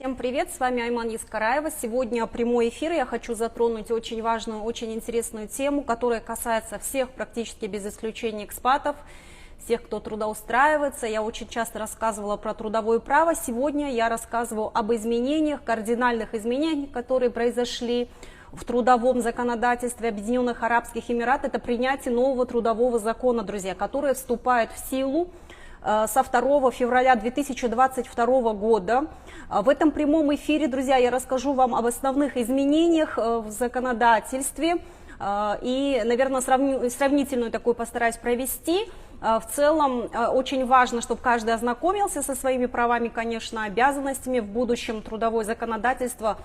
Всем привет, с вами Айман Ескараева. Сегодня прямой эфир. Я хочу затронуть очень важную, очень интересную тему, которая касается всех практически без исключения экспатов, всех, кто трудоустраивается. Я очень часто рассказывала про трудовое право. Сегодня я рассказываю об изменениях, кардинальных изменениях, которые произошли в трудовом законодательстве Объединенных Арабских Эмиратов. Это принятие нового трудового закона, друзья, который вступает в силу со 2 февраля 2022 года. В этом прямом эфире, друзья, я расскажу вам об основных изменениях в законодательстве и, наверное, сравнительную такую постараюсь провести. В целом очень важно, чтобы каждый ознакомился со своими правами, конечно, обязанностями. В будущем трудовое законодательство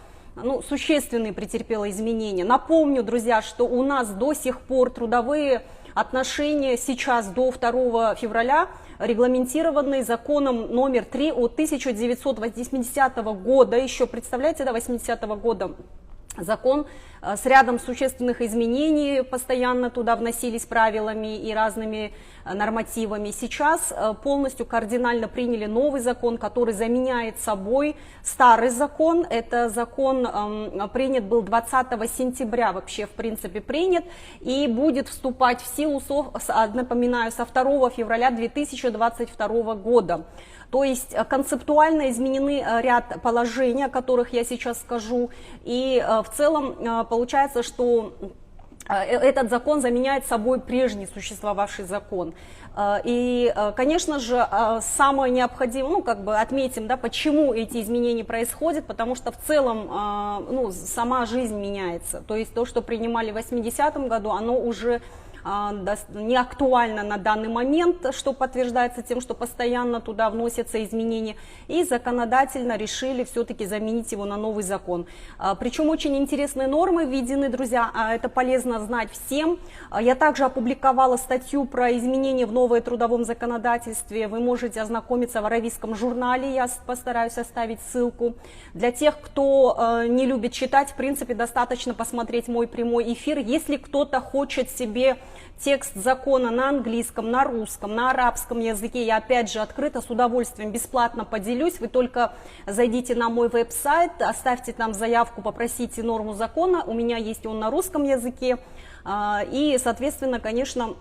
существенные претерпело изменения. Напомню, друзья, что у нас до сих пор трудовые отношения сейчас до 2 февраля регламентированные законом номер 3 от 1980 года, еще, представляете, до 80-го года, закон с рядом существенных изменений, постоянно туда вносились правилами и разными нормативами. Сейчас полностью кардинально приняли новый закон, который заменяет собой старый закон. Это закон принят был 20 сентября, вообще в принципе принят, и будет вступать в силу, напоминаю, со 2 февраля 2022 года. То есть концептуально изменены ряд положений, о которых я сейчас скажу, и в целом получается, что этот закон заменяет собой прежний существовавший закон. И, конечно же, самое необходимое, отметим, да, почему эти изменения происходят, потому что в целом сама жизнь меняется. То есть то, что принимали в 80-м году, оно уже не актуально на данный момент, что подтверждается тем, что постоянно туда вносятся изменения, и законодательно решили все-таки заменить его на новый закон. Причем очень интересные нормы введены, друзья, это полезно знать всем. Я также опубликовала статью про изменения в новое трудовом законодательстве, вы можете ознакомиться в аравийском журнале, я постараюсь оставить ссылку. Для тех, кто не любит читать, в принципе, достаточно посмотреть мой прямой эфир. Если кто-то хочет себе текст закона на английском, на русском, на арабском языке, я опять же открыто, с удовольствием, бесплатно поделюсь. Вы только зайдите на мой веб-сайт, оставьте там заявку, попросите норму закона, у меня есть он на русском языке, и, соответственно, конечно,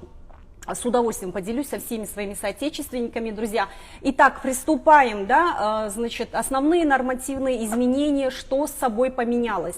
с удовольствием поделюсь со всеми своими соотечественниками, друзья. Итак, приступаем, да, значит, основные нормативные изменения, что с собой поменялось.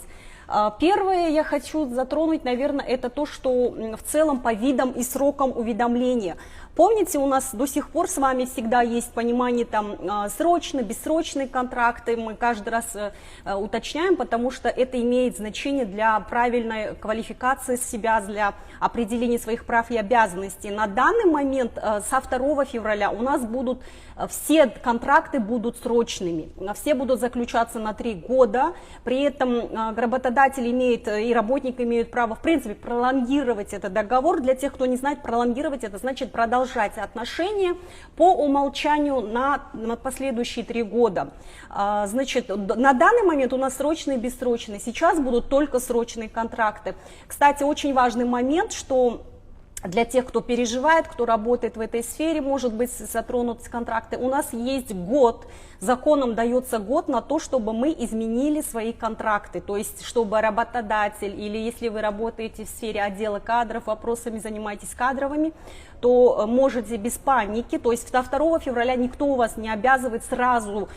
Первое я хочу затронуть, наверное, это то, что в целом по видам и срокам уведомления. Помните, у нас до сих пор с вами всегда есть понимание там срочные, бессрочные контракты, мы каждый раз уточняем, потому что это имеет значение для правильной квалификации себя, для определения своих прав и обязанностей. На данный момент со 2 февраля у нас будут все контракты будут срочными, все будут заключаться на 3 года, при этом работодатель имеет и работник имеют право в принципе пролонгировать этот договор. Для тех, кто не знает, пролонгировать это значит продолжать отношения по умолчанию на последующие 3 года. Значит, на данный момент у нас срочные и бессрочные, сейчас будут только срочные контракты. Кстати, очень важный момент, что для тех, кто переживает, кто работает в этой сфере, может быть, затронуты контракты, у нас есть год, законом дается год на то, чтобы мы изменили свои контракты, то есть чтобы работодатель или если вы работаете в сфере отдела кадров, вопросами занимаетесь кадровыми, то можете без паники, то есть до 2 февраля никто у вас не обязывает сразу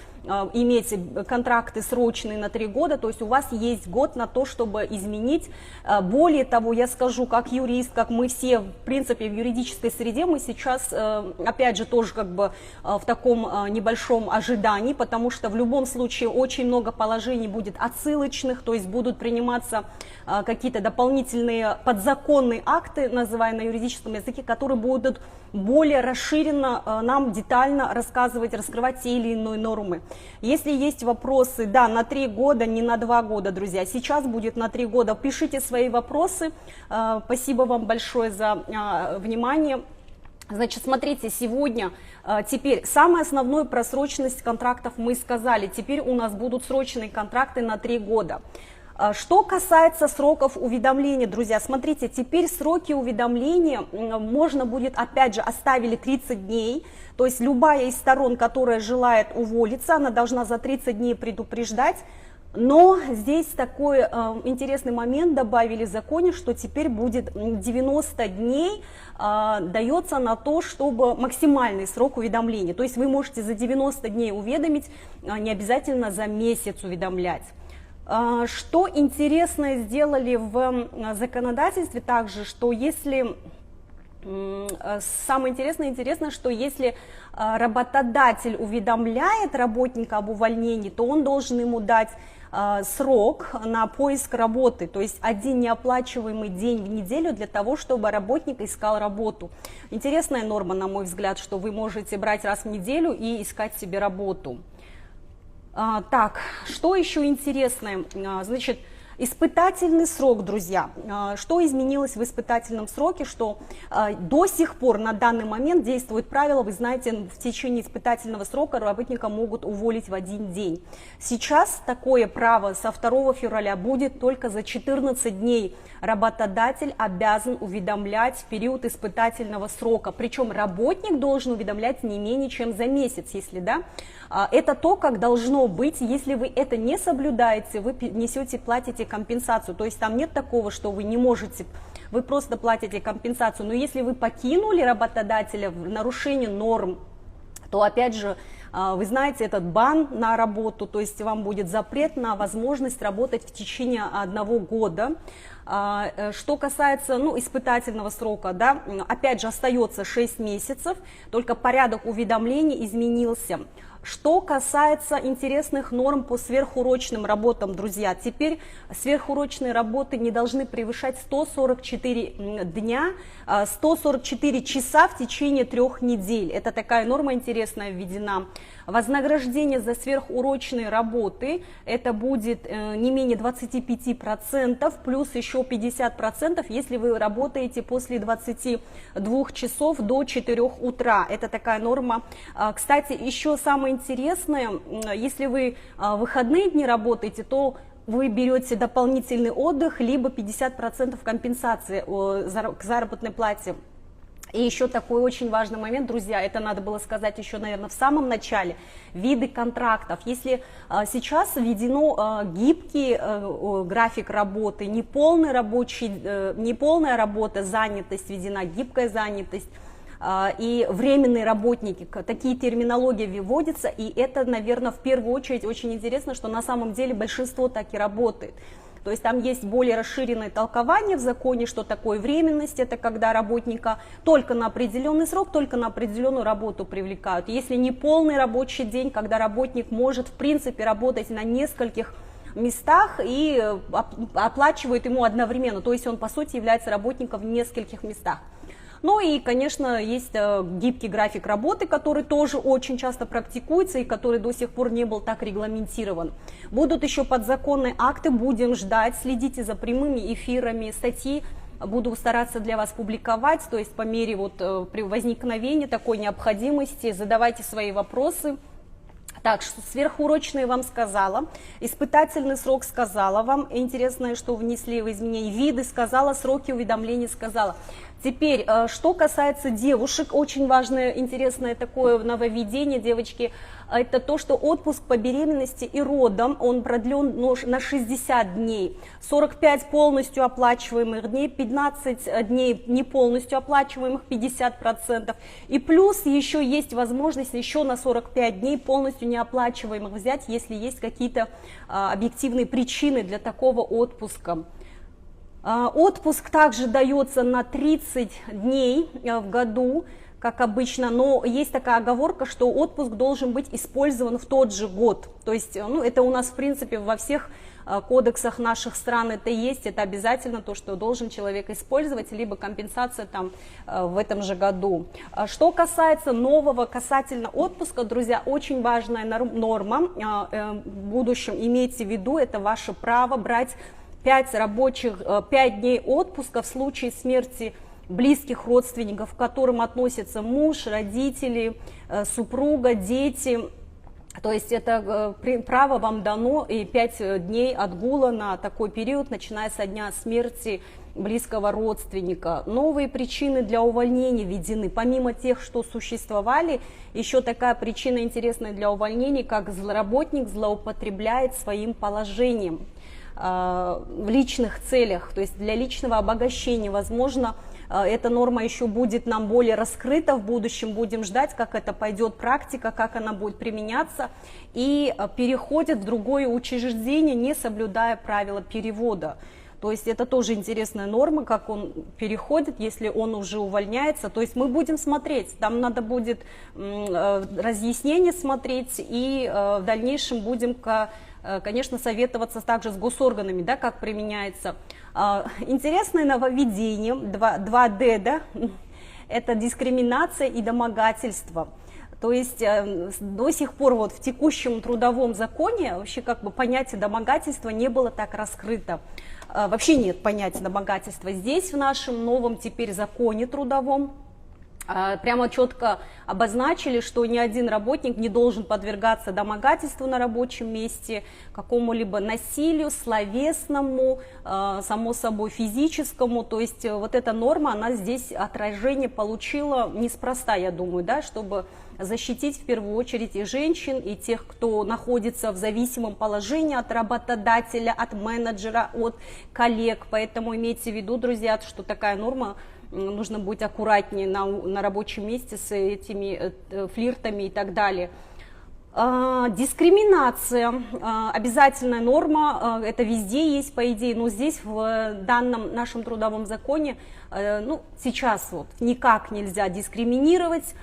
иметь контракты срочные на 3 года, то есть у вас есть год на то, чтобы изменить. Более того, я скажу, как юрист, как мы все, в принципе, в юридической среде, мы сейчас, опять же, тоже как бы в таком небольшом ожидании, потому что в любом случае очень много положений будет отсылочных, то есть будут приниматься какие-то дополнительные подзаконные акты, называя на юридическом языке, которые будут более расширенно нам детально рассказывать, раскрывать те или иные нормы. Если есть вопросы, да, на 3 года, не на 2 года, друзья, сейчас будет на 3 года, пишите свои вопросы, спасибо вам большое за внимание. Значит, смотрите, сегодня, теперь, самое основное про срочность контрактов мы сказали, теперь у нас будут срочные контракты на 3 года. Что касается сроков уведомления, друзья, смотрите, теперь сроки уведомления можно будет, опять же, оставили 30 дней, то есть любая из сторон, которая желает уволиться, она должна за 30 дней предупреждать. Но здесь такой интересный момент добавили в законе, что теперь будет 90 дней дается на то, чтобы максимальный срок уведомления. То есть вы можете за 90 дней уведомить, не обязательно за месяц уведомлять. Что интересное сделали в законодательстве также, что если... Самое интересное, что если работодатель уведомляет работника об увольнении, то он должен ему дать срок на поиск работы, то есть один неоплачиваемый день в неделю для того, чтобы работник искал работу. Интересная норма, на мой взгляд, что вы можете брать раз в неделю и искать себе работу. Так, что еще интересное? Значит, испытательный срок, друзья. Что изменилось в испытательном сроке? Что до сих пор на данный момент действует правило, вы знаете, в течение испытательного срока работника могут уволить в один день. Сейчас такое право со 2 февраля будет только за 14 дней. Работодатель обязан уведомлять в период испытательного срока. Причем работник должен уведомлять не менее чем за месяц, если да. Это то, как должно быть. Если вы это не соблюдаете, вы платите компенсацию. То есть там нет такого, что вы не можете, вы просто платите компенсацию. Но если вы покинули работодателя в нарушении норм, то опять же, вы знаете, этот бан на работу, то есть вам будет запрет на возможность работать в течение 1 года. Что касается испытательного срока, да, опять же остается 6 месяцев, только порядок уведомлений изменился. Что касается интересных норм по сверхурочным работам, друзья, теперь сверхурочные работы не должны превышать 144 дня, 144 часа в течение 3 недель. Это такая норма интересная введена. Вознаграждение за сверхурочные работы, это будет не менее 25%, плюс еще 50%, если вы работаете после 22 часов до 4 утра. Это такая норма. Кстати, еще самое интересное, если вы выходные дни работаете, то вы берете дополнительный отдых, либо 50% компенсации к заработной плате. И еще такой очень важный момент, друзья, это надо было сказать еще, наверное, в самом начале, виды контрактов. Если сейчас введено гибкий график работы, неполная работа, занятость введена, гибкая занятость, и временные работники, такие терминологии вводятся, и это, наверное, в первую очередь очень интересно, что на самом деле большинство так и работает. То есть там есть более расширенное толкование в законе, что такое временность, это когда работника только на определенный срок, только на определенную работу привлекают. Если не полный рабочий день, когда работник может в принципе работать на нескольких местах и оплачивает ему одновременно, то есть он по сути является работником в нескольких местах. Ну и, конечно, есть гибкий график работы, который тоже очень часто практикуется и который до сих пор не был так регламентирован. Будут еще подзаконные акты, будем ждать, следите за прямыми эфирами, статьи буду стараться для вас публиковать, то есть по мере при возникновении такой необходимости задавайте свои вопросы. Так, что сверхурочные вам сказала, испытательный срок сказала вам, интересное, что внесли в изменения, виды сказала, сроки уведомлений сказала. Теперь, что касается девушек, очень важное, интересное такое нововведение, девочки, это то, что отпуск по беременности и родам, он продлен на 60 дней, 45 полностью оплачиваемых дней, 15 дней не полностью оплачиваемых, 50%, и плюс еще есть возможность еще на 45 дней полностью неоплачиваемых взять, если есть какие-то объективные причины для такого отпуска. Отпуск также дается на 30 дней в году, как обычно, но есть такая оговорка, что отпуск должен быть использован в тот же год. То есть, это у нас, в принципе, во всех кодексах наших стран это есть, это обязательно то, что должен человек использовать, либо компенсация там в этом же году. Что касается нового касательно отпуска, друзья, очень важная норма, в будущем имейте в виду, это ваше право брать 5 дней отпуска в случае смерти близких родственников, к которым относятся муж, родители, супруга, дети. То есть это право вам дано, и 5 дней отгула на такой период, начиная со дня смерти близкого родственника. Новые причины для увольнения введены. Помимо тех, что существовали, еще такая причина интересная для увольнения, как работник злоупотребляет своим положением в личных целях, то есть для личного обогащения. Возможно, эта норма еще будет нам более раскрыта в будущем, будем ждать, как это пойдет практика, как она будет применяться, и переходит в другое учреждение, не соблюдая правила перевода. То есть это тоже интересная норма, как он переходит, если он уже увольняется. То есть мы будем смотреть, там надо будет разъяснение смотреть, и в дальнейшем будем, конечно, советоваться также с госорганами, да, как применяется. Интересное нововведение 2D, да, это дискриминация и домогательство. То есть до сих пор вот в текущем трудовом законе вообще как бы понятие домогательства не было так раскрыто. Вообще нет понятия домогательства. Здесь в нашем новом теперь законе трудовом прямо четко обозначили, что ни один работник не должен подвергаться домогательству на рабочем месте, какому-либо насилию, словесному, само собой физическому. То есть вот эта норма, она здесь отражение получила неспроста, я думаю, да, чтобы защитить в первую очередь и женщин, и тех, кто находится в зависимом положении от работодателя, от менеджера, от коллег. Поэтому имейте в виду, друзья, что такая норма, нужно быть аккуратнее на рабочем месте с этими флиртами и так далее. Дискриминация, обязательная норма, это везде есть, по идее, но здесь в данном нашем трудовом законе, ну, сейчас вот никак нельзя дискриминировать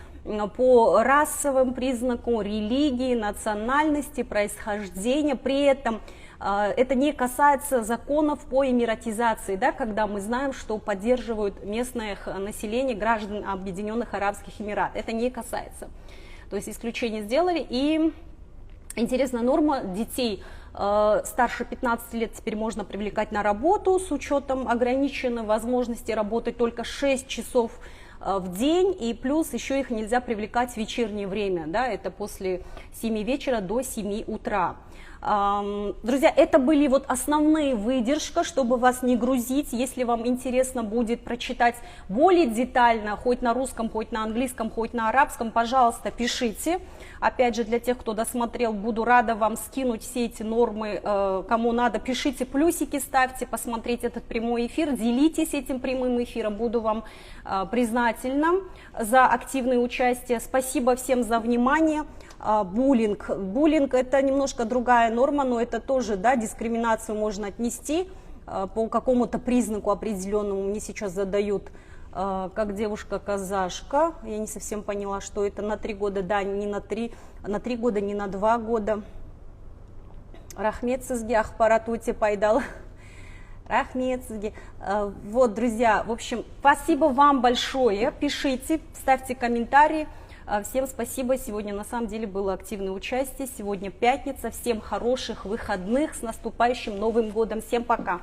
по расовым признакам, религии, национальности, происхождения. При этом это не касается законов по эмиратизации, да, когда мы знаем, что поддерживают местное население граждан Объединенных Арабских Эмиратов. Это не касается. То есть исключение сделали. И интересная норма: детей старше 15 лет теперь можно привлекать на работу с учетом ограниченной возможности работать только 6 часов в день, и плюс еще их нельзя привлекать в вечернее время, да, это после 7 вечера до 7 утра. Друзья, это были вот основные выдержки, чтобы вас не грузить. Если вам интересно будет прочитать более детально, хоть на русском, хоть на английском, хоть на арабском, пожалуйста, пишите. Опять же, для тех, кто досмотрел, буду рада вам скинуть все эти нормы, кому надо. Пишите плюсики, ставьте, посмотреть этот прямой эфир, делитесь этим прямым эфиром. Буду вам признательна за активное участие. Спасибо всем за внимание. Буллинг. Буллинг — это немножко другая норма, но это тоже, да, дискриминацию можно отнести по какому-то признаку определенному. Мне сейчас задают, как девушка-казашка. Я не совсем поняла, что это на 3 года, да, не на 3 года, не на 2 года. Рахмет сізге, ақпарат өте пайдалы. Рахмет сізге. Вот, друзья, в общем, спасибо вам большое. Пишите, ставьте комментарии. Всем спасибо. Сегодня на самом деле было активное участие. Сегодня пятница. Всем хороших выходных. С наступающим Новым годом. Всем пока.